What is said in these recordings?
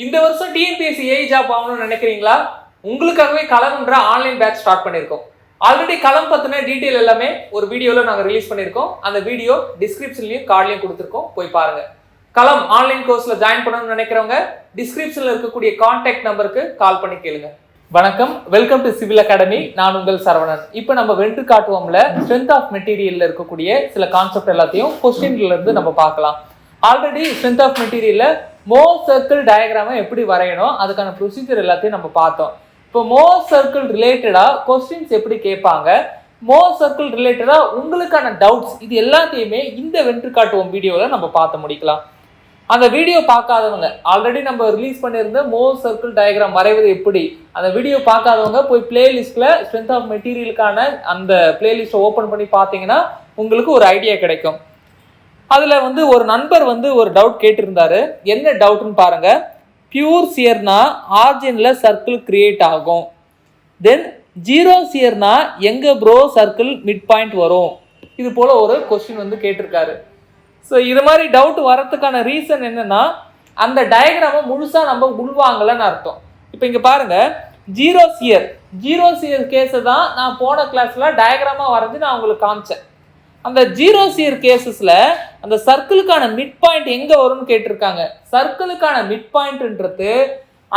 இந்த வருஷம் TNPSC AI job ஆகணும்னு நினைக்கிறீங்களா? உங்களுக்காகவே களம்ன்ற ஆன்லைன் பேட்ச் ஸ்டார்ட் பண்ணியிருக்கோம். ஆல்ரெடி களம் பத்தின டீட்டெயில் எல்லாமே ஒரு வீடியோவில் நாங்கள் ரிலீஸ் பண்ணியிருக்கோம். அந்த வீடியோ டிஸ்கிரிப்ஷன்லையும் கார்ட்லையும் கொடுத்துருக்கோம், போய் பாருங்க. களம் ஆன்லைன் கோர்ஸில் ஜாயின் பண்ணணும்னு நினைக்கிறவங்க டிஸ்கிரிப்ஷனில் இருக்கக்கூடிய கான்டாக்ட் நம்பருக்கு கால் பண்ணி கேளுங்க. வணக்கம், வெல்கம் டு சிவில் அகாடமி. நான் உங்கள் சரவணன். இப்போ நம்ம வென்று காட்டுவோம்ல ஸ்ட்ரென்த் ஆஃப் மெட்டீரியல்ல இருக்கக்கூடிய சில கான்செப்ட் எல்லாத்தையும் கொஸ்டின்ல இருந்து நம்ம பார்க்கலாம். ஆல்ரெடி ஸ்ட்ரென்த் ஆஃப் மெட்டீரியல்ல மோர் சர்க்கிள் டயக்ராமை எப்படி வரையணும் அதுக்கான ப்ரொசீஜர் எல்லாத்தையும் நம்ம பார்த்தோம். இப்போ மோர் சர்க்கிள் ரிலேட்டடா கொஸ்டின்ஸ் எப்படி கேட்பாங்க, மோர் சர்க்கிள் ரிலேட்டடா உங்களுக்கான டவுட்ஸ், இது எல்லாத்தையுமே இந்த வென்று காட்டுவோம் வீடியோவில் நம்ம பார்த்து முடிக்கலாம். அந்த வீடியோ பார்க்காதவங்க, ஆல்ரெடி நம்ம ரிலீஸ் பண்ணியிருந்த மோர் சர்க்கிள் டயக்ராம் வரைவது எப்படி, அந்த வீடியோ பார்க்காதவங்க போய் பிளேலிஸ்ட்ல ஸ்ட்ரென்த் ஆஃப் மெட்டீரியலுக்கான அந்த பிளேலிஸ்ட்டை ஓப்பன் பண்ணி பார்த்தீங்கன்னா உங்களுக்கு ஒரு ஐடியா கிடைக்கும். அதுல ஒரு நண்பர் ஒரு டவுட் கேட்டிருந்தாரு. என்ன டவுட்னு பாருங்க. பியூர் சியர்னா ஆர்ஜின்ல சர்க்கிள் கிரியேட் ஆகும், தென் ஜீரோ சியர்னா எங்க ப்ரோ சர்க்கிள் மிட் பாயிண்ட் வரும், இது போல ஒரு கொஸ்டின் கேட்டிருக்காரு. ஸோ இது மாதிரி டவுட் வரதுக்கான ரீசன் என்னன்னா, அந்த டயக்ராமை முழுசா நம்ம உள்வாங்கலன்னு அர்த்தம். இப்போ இங்க பாருங்க, ஜீரோ சியர் கேஸை தான் நான் போன கிளாஸ்ல டயக்ராமா வரைஞ்சு நான் உங்களுக்கு காமிச்சேன். அந்த ஜீரோ சியர் கேசஸ்ல அந்த சர்க்கிளுக்கான மிட் பாயிண்ட் எங்க வரும்னு கேட்டிருக்காங்க. சர்க்கிளுக்கான மிட் பாயிண்ட்ன்றது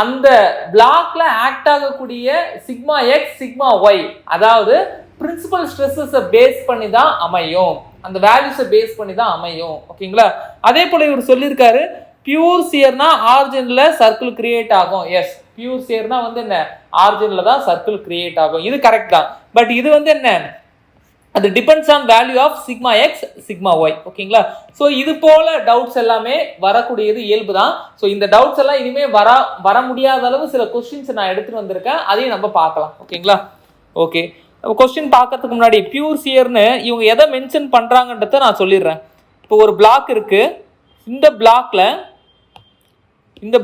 அந்த பிளாக்ல ஆக்ட் ஆகக்கூடிய சிக்மா எக்ஸ் சிக்மா ஒய், அதாவது பிரின்சிபல் ஸ்ட்ரெஸ்ஸை பேஸ் பண்ணி தான் அமையும், அந்த வேல்யூஸை பேஸ் பண்ணி தான் அமையும். ஓகேங்களா? அதே போல இவர் சொல்லியிருக்காரு, பியூர் சியர்னா ஆர்ஜின்ல சர்க்கிள் கிரியேட் ஆகும். எஸ், பியூர் சியர்னா என்ன, ஆர்ஜின்ல தான் சர்க்கிள் கிரியேட் ஆகும். இது கரெக்ட் தான். பட் இது என்ன, அது depends on value of sigma X sigma Y. ஓகேங்களா? ஸோ இது போல டவுட்ஸ் எல்லாமே வரக்கூடியது இயல்பு தான். ஸோ இந்த டவுட்ஸ் எல்லாம் இனிமே வர முடியாத அளவு சில கொஸ்டின்ஸ் நான் எடுத்துட்டு வந்திருக்கேன், அதையும் நம்ம பார்க்கலாம். ஓகேங்களா? ஓகே, கொஸ்டின் பார்க்கறதுக்கு முன்னாடி பியூர் சியர்னு இவங்க எதை மென்ஷன் பண்றாங்கன்றத நான் சொல்லிடுறேன். இப்போ ஒரு பிளாக் இருக்கு. இந்த பிளாக்ல இந்த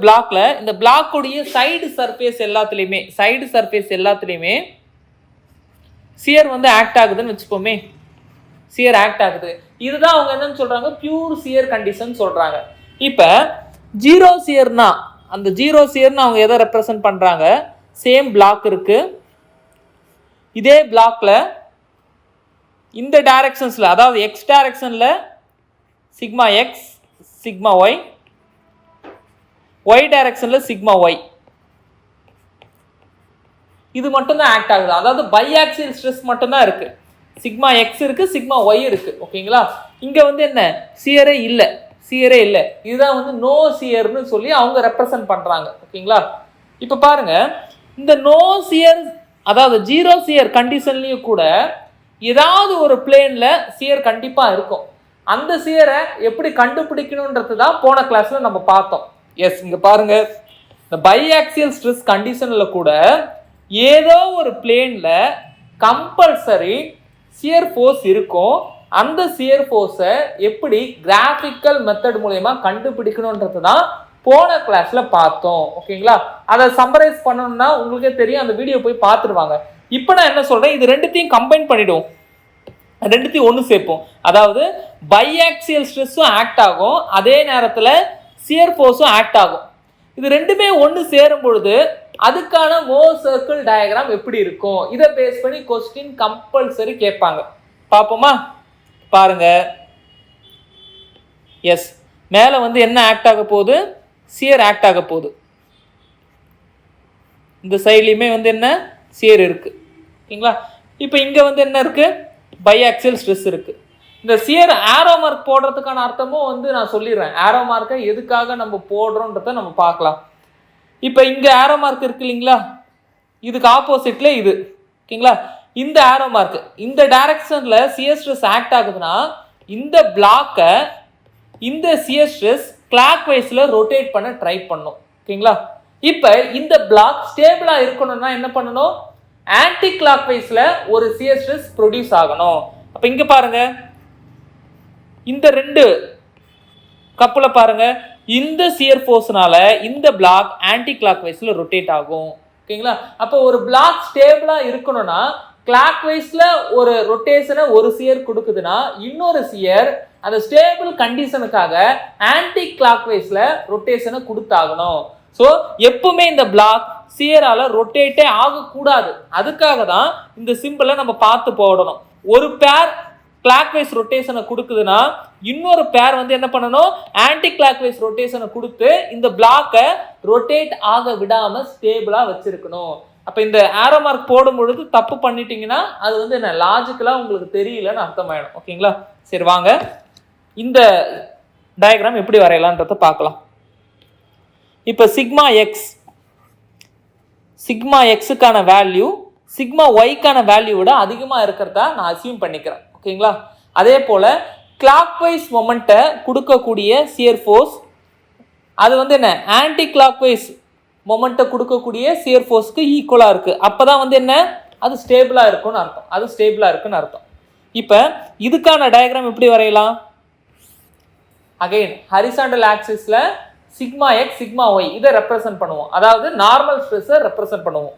பிளாக்குடைய சைடு சர்ஃபேஸ் எல்லாத்துலேயுமே சியர் ஆக்ட் ஆகுதுன்னு வச்சுப்போமே. சியர் ஆக்ட் ஆகுது. இதுதான் அவங்க என்னன்னு சொல்றாங்க, பியூர் சியர் கண்டிஷன் சொல்றாங்க. இப்போ ஜீரோ சியர்னா, அந்த ஜீரோ சியர்னு அவங்க எதை ரெப்ரசன்ட் பண்றாங்க, சேம் பிளாக் இருக்கு. இதே பிளாக்ல இந்த டைரக்ஷன்ஸ்ல, அதாவது எக்ஸ் டைரக்ஷன்ல sigma X sigma Y, Y டைரக்ஷன்ல சிக்மா ஒய், இது மட்டும் தான் ஆக்ட் ஆகுது. அதாவது பை ஆக்சியல் ஸ்ட்ரெஸ் மட்டும் தான் இருக்கு. சிக்மா எக்ஸ் இருக்கு, சிக்மா ஒய் இருக்கு. ஓகேங்களா? இங்க என்ன, சியரே இல்லை. இதுதான் நோ சியர்னு சொல்லி அவங்க ரெப்ரசன்ட் பண்றாங்க. ஓகேங்களா? இப்ப பாருங்க, இந்த நோ சியர், அதாவது ஜீரோ சியர் கண்டிஷன்லயும் கூட ஏதாவது ஒரு பிளேன்ல சியர் கண்டிப்பா இருக்கும். அந்த சியரை எப்படி கண்டுபிடிக்கணும்ன்றது தான் போன கிளாஸ்ல நம்ம பார்த்தோம். எஸ், இங்க பாருங்க, இந்த பை ஆக்சியல் ஸ்ட்ரெஸ் கண்டிஷன்ல கூட ஏதோ ஒரு பிளேன்ல கம்பல்சரி சியர் ஃபோர்ஸ் இருக்கும். அந்த சியர் ஃபோர்ஸை எப்படி கிராஃபிக்கல் மெத்தட் மூலமா கண்டுபிடிக்கணும்ன்றது தான் போன கிளாஸ்ல பார்த்தோம். ஓகேங்களா? அதை சம்மரைஸ் பண்ணணும்னா உங்களுக்கே தெரியும், அந்த வீடியோ போய் பார்த்துருவாங்க. இப்போ நான் என்ன சொல்றேன், இது ரெண்டுத்தையும் கம்பைன் பண்ணிடுவோம், ரெண்டுத்தையும் ஒன்று சேர்ப்போம். அதாவது பை ஆக்சியல் ஸ்ட்ரெஸ்ஸும் ஆக்ட் ஆகும், அதே நேரத்தில் சியர் ஃபோர்ஸும் ஆக்ட் ஆகும். இது ரெண்டுமே ஒன்று சேரும் பொழுது அதுக்கான மோர் சர்க்கிள் டயக்ராம் எப்படி இருக்கும், இதை பேஸ் பண்ணி கொஸ்டின் கம்பல்சரி கேட்பாங்க. பார்ப்போமா? பாருங்க. எஸ், மேலே என்ன ஆக்ட் ஆக போகுது, சியர் ஆக்ட் ஆக போகுது. இந்த சைட்லையுமே என்ன, சியர் இருக்கு. ஓகேங்களா? இப்போ இங்கே என்ன இருக்கு, பை ஆக்சியல் ஸ்ட்ரெஸ் இருக்கு. இந்த சியர் ஆரோ மார்க் போடுறதுக்கான அர்த்தமும் நான் சொல்லிடுறேன். ஆரோ மார்க்கை எதுக்காக நம்ம போடுறோன்றத நம்ம பார்க்கலாம். இப்போ இங்கே ஆரோ மார்க் இருக்கு இல்லைங்களா, இதுக்கு ஆப்போசிட்ல இது. ஓகேங்களா? இந்த ஆரோ மார்க் இந்த டைரக்ஷன்ல சியர் ஸ்ட்ரெஸ் ஆக்ட் ஆகுதுன்னா இந்த பிளாக்கை இந்த சியர் ஸ்ட்ரெஸ் கிளாக் வைஸ்ல ரொட்டேட் பண்ண ட்ரை பண்ணும். ஓகேங்களா? இப்போ இந்த பிளாக் ஸ்டேபிளா இருக்கணும்னா என்ன பண்ணணும், ஆன்டி கிளாக் வைஸ்ல ஒரு சியர் ஸ்ட்ரெஸ் ப்ரொடியூஸ் ஆகணும். அப்போ இங்க பாருங்க, இந்த ரெண்டு கப்புல பாருங்க, இந்த சியர் ஃபோர்ஸ்னால இந்த பிளாக் ஆன்டி கிளாக் வைஸ்ல ரொட்டேட் ஆகும். ஓகேங்களா? அப்போ ஒரு பிளாக் ஸ்டேபிளா இருக்கணும்னா கிளாக் வைஸ்ல ஒரு ரொட்டேஷனை ஒரு சியர் கொடுக்குதுன்னா இன்னொரு சியர் அந்த ஸ்டேபிள் கண்டிஷனுக்காக ஆன்டி கிளாக் வைஸ்ல ரொட்டேஷனை கொடுத்தாகணும். ஸோ எப்பவுமே இந்த பிளாக் சியரால ரொட்டேட்டே ஆகக்கூடாது. அதுக்காக தான் இந்த சிம்பிளை நம்ம பார்த்து போடணும். ஒரு பேர் கிளாக் வைஸ் ரொட்டேஷனை கொடுக்குதுன்னா இன்னொரு பேர் வந்து என்ன பண்ணணும், ஆன்டி கிளாக் வைஸ் ரொட்டேஷனை கொடுத்து இந்த பிளாக்கை ரொட்டேட் ஆக விடாம ஸ்டேபிளா வச்சிருக்கணும். அப்ப இந்த ஆரோ மார்க் போடும் பொழுது தப்பு பண்ணிட்டீங்கன்னா அது வந்து என்ன லாஜிக்கலா உங்களுக்கு தெரியலன்னு அர்த்தமாயிடும். ஓகேங்களா? சரி வாங்க இந்த டயக்ராம் எப்படி வரையலான்றத பார்க்கலாம். இப்ப சிக்மா எக்ஸுக்கான வேல்யூ சிக்மா ஒய்க்கான வேல்யூ விட அதிகமாக இருக்கிறதா நான் அசியூம் பண்ணிக்கிறேன். ஓகேங்களா? அதே போல் கிளாக் வைஸ் மொமெண்ட்டை கொடுக்கக்கூடிய சியர் ஃபோர்ஸ் அது வந்து என்ன ஆன்டி கிளாக் வைஸ் மொமெண்ட்டை கொடுக்கக்கூடிய சியர் ஃபோர்ஸ்க்கு ஈக்குவலாக இருக்குது. அப்போ தான் வந்து என்ன அது ஸ்டேபிளாக இருக்குன்னு அர்த்தம். இப்போ இதுக்கான டயக்ராம் எப்படி வரையலாம்? அகைன் ஹரிசாண்டல் ஆக்சிஸில் சிக்மா எக்ஸ் சிக்மா ஒய் இதை ரெப்ரசன்ட் பண்ணுவோம். அதாவது நார்மல் ஸ்ட்ரெஸ்ஸை ரெப்ரசன்ட் பண்ணுவோம்.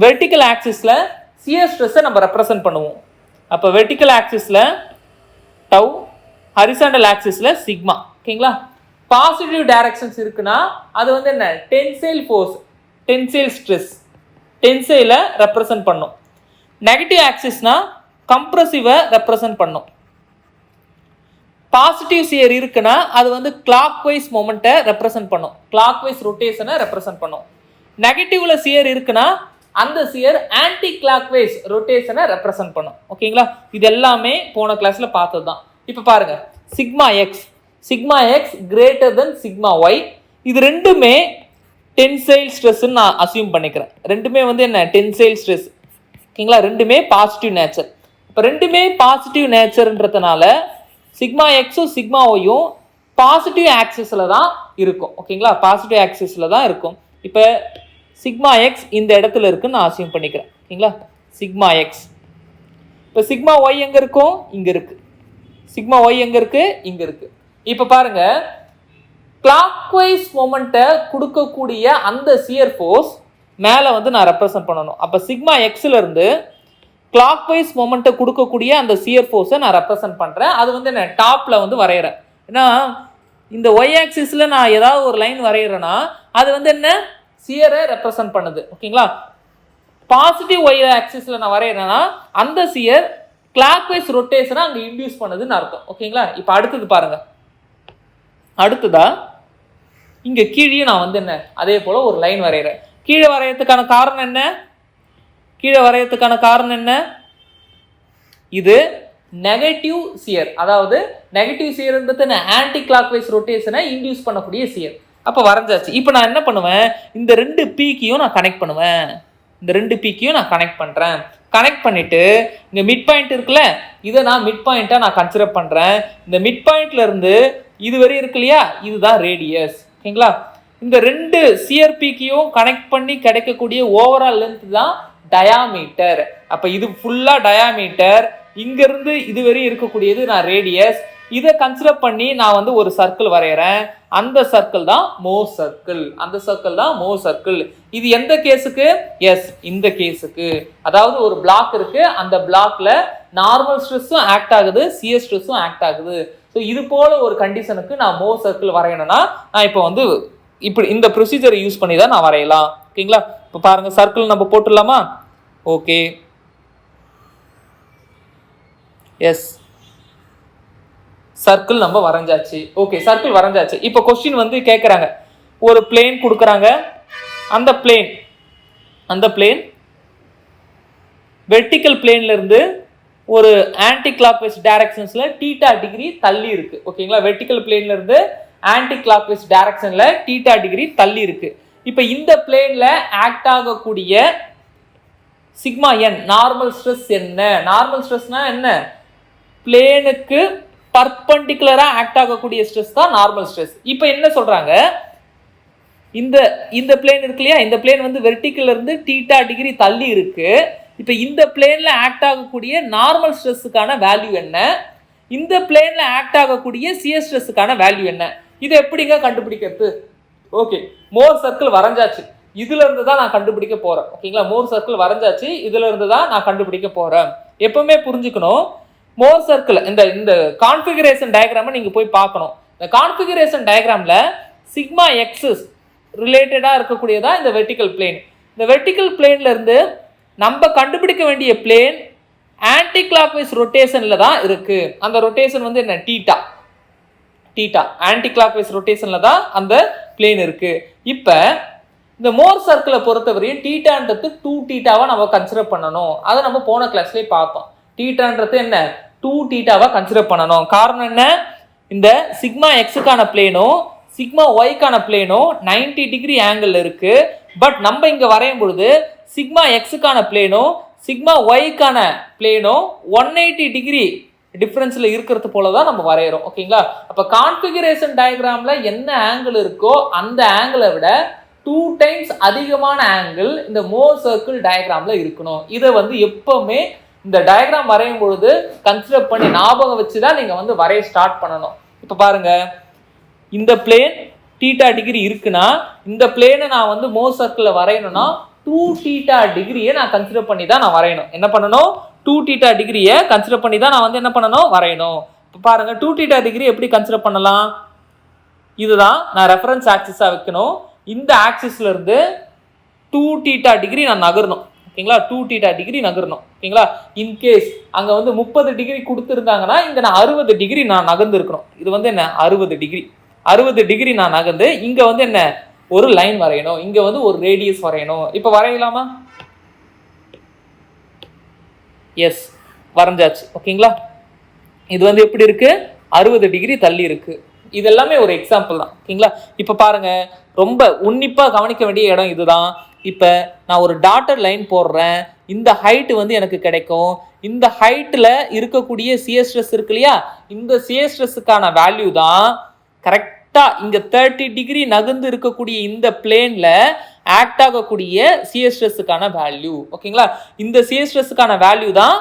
வெர்டிக்கல் ஆக்சிஸில் சியர் ஸ்ட்ரெஸ்ஸை நம்ம ரெப்ரசன்ட் பண்ணுவோம். அப்போ வெர்டிக்கல் ஆக்சிஸில் டவ், ஹரிசாண்டல் ஆக்சிஸில் சிக்மா. ஓகேங்களா? பாசிட்டிவ் டைரக்ஷன்ஸ் இருக்குன்னா அது வந்து என்ன டென்சைல் ஃபோர்ஸ், டென்சைல் ஸ்ட்ரெஸ், டென்சைலை ரெப்ரசன்ட் பண்ணும். நெகட்டிவ் ஆக்சிஸ்னா கம்ப்ரசிவை ரெப்ரசன்ட் பண்ணும். பாசிட்டிவ் சியர் இருக்குன்னா அது வந்து கிளாக் வைஸ் மொமெண்ட்டை ரெப்ரசன்ட் பண்ணும், கிளாக் வைஸ் ரொட்டேஷனை ரெப்ரசன்ட் பண்ணும். நெகட்டிவ்ல சியர் இருக்குன்னா அந்த சியர் ஆன்டி கிளாக் வைஸ் ரொட்டேஷனை ரெப்ரசன்ட் பண்ணும். ஓகேங்களா? இது எல்லாமே போன கிளாஸ்ல பார்த்தது தான். இப்போ பாருங்க sigma X greater than sigma Y, இது ரெண்டுமே டென்சைல் ஸ்ட்ரெஸ்ன்னு நான் அசியூம் பண்ணிக்கிறேன். ரெண்டுமே வந்து என்ன டென்சைல் ஸ்ட்ரெஸ். ஓகேங்களா? ரெண்டுமே பாசிட்டிவ் நேச்சர். இப்போ ரெண்டுமே பாசிட்டிவ் நேச்சர்ன்றதுனால சிக்மா எக்ஸும் சிக்மா ஒய்யும் பாசிட்டிவ் ஆக்சிஸில் தான் இருக்கும். ஓகேங்களா? பாசிட்டிவ் ஆக்சிஸில் தான் இருக்கும். இப்போ சிக்மா எக்ஸ் இந்த இடத்துல இருக்குன்னு நான் அசியூம் பண்ணிக்கிறேன். ஓகேங்களா? Sigma X. இப்போ சிக்மா ஒய் எங்கே இருக்கும்? இங்கே இருக்குது. சிக்மா ஒய் எங்கே இருக்குது? இங்கே இருக்குது. இப்போ பாருங்க, கிளாக் வைஸ் மொமெண்ட்டை கொடுக்கக்கூடிய அந்த சியர் ஃபோர்ஸ் மேலே வந்து நான் ரெப்ரசன்ட் பண்ணணும். அப்போ சிக்மா எக்ஸில் இருந்து கிளாக் வைஸ் மொமெண்ட்டை கொடுக்கக்கூடிய அந்த சியர் ஃபோர்ஸை நான் ரெப்ரசன்ட் பண்ணுறேன். அது வந்து நான் டாப்பில் வந்து வரைகிறேன். ஏன்னா இந்த ஒய் ஆக்சிஸில் நான் ஏதாவது ஒரு லைன் வரைகிறேன்னா அது வந்து என்ன சியரை ரெப்ரசன்ட் பண்ணுது. ஓகேங்களா? பாசிட்டிவ் ஒய் ஆக்சிஸில் நான் வரைகிறேன்னா அந்த சியர் கிளாக் வைஸ் ரொட்டேஷனை அங்கே இன்டியூஸ் பண்ணுதுன்னு அர்த்தம். ஓகேங்களா? இப்போ அடுத்தது பாருங்க, அடுத்ததா இங்கே கீழே நான் வந்து என்ன அதே போல் ஒரு லைன் வரைகிறேன். கீழே வரையறதுக்கான காரணம் என்ன? இது நெகட்டிவ் சியர். அதாவது நெகட்டிவ் சியர்ன்றது ஆன்டி கிளாக் வைஸ் ரொட்டேஷனை இன்டியூஸ் பண்ணக்கூடிய சியர். அப்போ வரைஞ்சாச்சு. இப்போ நான் என்ன பண்ணுவேன், இந்த ரெண்டு பீக்கையும் நான் கனெக்ட் பண்ணுவேன். கனெக்ட் பண்ணிட்டு இங்கே மிட் பாயிண்ட் இருக்குல்ல, இதை நான் மிட் பாயிண்ட்டாக நான் கன்சிடர் பண்ணுறேன். இந்த மிட் பாயிண்ட்ல இருந்து இது வரை இருக்கு இல்லையா, இதுதான் ரேடியஸ். ஓகேங்களா? இந்த ரெண்டு சியர் பீக்கையும் கனெக்ட் பண்ணி கிடைக்கக்கூடிய ஓவரால் லென்த் தான் டயாமீட்டர். அப்போ இது ஃபுல்லாக டயாமீட்டர். இங்கேருந்து இது வரையும் இருக்கக்கூடியது நான் ரேடியஸ். இதை கன்சிடர் பண்ணி நான் வந்து ஒரு சர்க்கிள் வரைகிறேன். அந்த சர்க்கிள் தான் மோர் சர்க்கிள். இது எந்த கேஸுக்கு? எஸ், இந்த கேஸுக்கு. அதாவது ஒரு பிளாக் இருக்கு, அந்த பிளாக்ல நார்மல் ஸ்ட்ரெஸ்ஸும் ஆக்ட் ஆகுது, சியர் ஸ்ட்ரெஸ்ஸும் ஆக்ட் ஆகுது. ஸோ இது போல ஒரு கண்டிஷனுக்கு நான் மோர் சர்க்கிள் வரையணும்னா நான் இப்போ வந்து இப்படி இந்த ப்ரொசீஜரை யூஸ் பண்ணி தான் நான் வரையலாம். ஓகேங்களா? இப்போ பாருங்க, சர்க்கிள் நம்ம போட்டுடலாமா? ஓகே, எஸ், சர்க்கிள் நம்ம வரைஞ்சாச்சு. Okay, circle வரைஞ்சாச்சு. இப்போ கொஸ்டின் வந்து கேட்குறாங்க, ஒரு பிளேன் கொடுக்குறாங்க. அந்த பிளேன் வெர்டிக்கல் பிளேன்ல இருந்து ஒரு ஆன்டி கிளாக் வைஸ் டைரக்ஷன்ஸ்ல θ டிகிரி தள்ளி இருக்கு. ஓகேங்களா? வெர்டிக்கல் பிளேன்ல இருந்து ஆன்டி கிளாக் வைஸ் டைரக்ஷன்ல θ டிகிரி தள்ளி இருக்கு. இப்போ இந்த பிளேன்ல ஆக்ட் ஆகக்கூடிய சிக்மா என் நார்மல் ஸ்ட்ரெஸ் என்ன? நார்மல் ஸ்ட்ரெஸ்னா என்ன? பிளேனுக்கு பர்பெண்டிகுலரா ஆக்ட் ஆகக்கூடிய ஸ்ட்ரெஸ் தான் நார்மல் ஸ்ட்ரெஸ். இப்போ என்ன சொல்றாங்க, இந்த பிளேன் இருக்கு இல்லையா, இந்த பிளேன் வந்து வெர்டிக்கல்ல இருந்து θ டிகிரி தள்ளி இருக்கு. இப்போ இந்த பிளேன்ல ஆக்ட் ஆகக்கூடிய நார்மல் ஸ்ட்ரெஸ்ஸுக்கான வேல்யூ என்ன? இந்த பிளேன்ல ஆக்ட் ஆகக்கூடிய சியர் ஸ்ட்ரெஸ்ஸுக்கான வேல்யூ என்ன? இதை எப்படிங்க கண்டுபிடிக்கிறது? ஓகே, மோர் சர்க்கிள் வரைஞ்சாச்சு. இதுல இருந்து தான் நான் கண்டுபிடிக்க போறேன். ஓகேங்களா? மோர் சர்க்கிள் வரைஞ்சாச்சு, இதுல இருந்து தான் நான் கண்டுபிடிக்க போறேன். எப்பவுமே புரிஞ்சுக்கணும், மோர் சர்க்கிள் இந்த கான்ஃபிகரேஷன் டயக்ராமை நீங்க போய் பார்க்கணும். இந்த கான்ஃபிகரேஷன் டயக்ராம்ல சிக்மா எக்ஸஸ் ரிலேட்டடாக இருக்கக்கூடியதா இந்த வெர்டிக்கல் பிளேன். இந்த வெர்டிக்கல் பிளேன்ல இருந்து நம்ம கண்டுபிடிக்க வேண்டிய பிளேன் ஆன்டி கிளாக்வைஸ் ரொட்டேஷன்ல தான் இருக்கு. அந்த ரொட்டேஷன் வந்து என்ன? டீட்டா. ஆன்டி கிளாக்வைஸ் ரொட்டேஷன்ல தான் அந்த பிளேன் இருக்கு. இப்போ இந்த மோர் சர்க்கிளை பொறுத்தவரையும் டீட்டான்றது 2 டீட்டாவா நம்ம கன்சிடர் பண்ணணும். அதை நம்ம போன கிளாஸ்லேயே பார்த்தோம். டீட்டான்றது என்ன? 2 டீட்டாவா கன்சிடர் பண்ணணும். காரணம் என்ன? இந்த சிக்மா எக்ஸுக்கான பிளேனும் சிக்மா ஒய்க்கான பிளேனும் 90 டிகிரி ஆங்கிள் இருக்கு. பட் நம்ம இங்க வரையும் பொழுது சிக்மா எக்ஸுக்கான பிளேனும் சிக்மா ஒய்க்கான பிளேனும் 180 டிகிரி டிஃபரன்ஸ்ல இருக்கிறது போல தான் நம்ம வரைகிறோம். ஓகேங்களா? அப்ப கான்ஃபிகரேஷன் டயக்ராம்ல என்ன ஆங்கிள் இருக்கோ அந்த ஆங்கிளை விட 2 டைம்ஸ் அதிகமான ஆங்கிள் இந்த மோர் சர்க்கிள் டயக்ராம்ல இருக்கணும். இதை வந்து எப்பவுமே இந்த டயக்ராம் வரையும் பொழுது கன்சிடர் பண்ணி ஞாபகம் வச்சு தான் நீங்க வந்து வரைய ஸ்டார்ட் பண்ணணும். இப்ப பாருங்க, இந்த பிளேன் தீட்டா டிகிரி இருக்குன்னா இந்த பிளேனை நான் வந்து மோர் சர்க்கிள் வரையணும்னா 2 தீட்டா டிகிரியை நான் கன்சிடர் பண்ணி தான் நான் வரையணும். என்ன பண்ணணும்? 2 தீட்டா டிகிரியை கன்சிடர் பண்ணி தான் நான் வந்து என்ன பண்ணணும்? வரையணும். இப்போ பாருங்க, 2 தீட்டா டிகிரி எப்படி கன்சிடர் பண்ணலாம்? இதுதான் நான் ரெஃபரன்ஸ் ஆக்சிஸா வைக்கணும். இந்த ஆக்சிஸ்ல இருந்து 2 தீட்டா டிகிரி நான் நகரணும். ஓகேங்களா? 2 தீட்டா டிகிரி நகரணும். ஓகேங்களா? இன்கேஸ் அங்க வந்து 30 டிகிரி கொடுத்துருந்தாங்கன்னா இங்க நான் 60 டிகிரி நான் நகர்ந்து இருக்கணும். இது வந்து என்ன? 60 டிகிரி நான் நகர்ந்து இங்க வந்து என்ன? ஒரு லைன் வரையணும். இங்க வந்து ஒரு ரேடியஸ் வரையணும். இப்ப வரையலாமா? எஸ், வரைஞ்சாச்சு. ஓகேங்களா? இது வந்து எப்படி இருக்கு? 60 டிகிரி தள்ளி இருக்கு. இது எல்லாமே ஒரு எக்ஸாம்பிள் தான். ஓகேங்களா? இப்ப பாருங்க, ரொம்ப உன்னிப்பா கவனிக்க வேண்டிய இடம் இதுதான். இப்ப நான் ஒரு டாட்டர் லைன் போடுறேன். இந்த ஹைட் வந்து எனக்கு கிடைக்கும். இந்த ஹைட்ல இருக்கக்கூடிய சியர் ஸ்ட்ரெஸ் இருக்கு இல்லையா? இந்த சியர் ஸ்ட்ரெஸ்ஸுக்கான வேல்யூ தான் கரெக்டா இங்க 30 டிகிரி நகர்ந்து இருக்கக்கூடிய இந்த பிளேன்ல ஆக்ட் ஆகக்கூடிய சியர் ஸ்ட்ரெஸ்ஸுக்கான வேல்யூ. ஓகேங்களா? இந்த சியர் ஸ்ட்ரெஸ்ஸுக்கான வேல்யூ தான்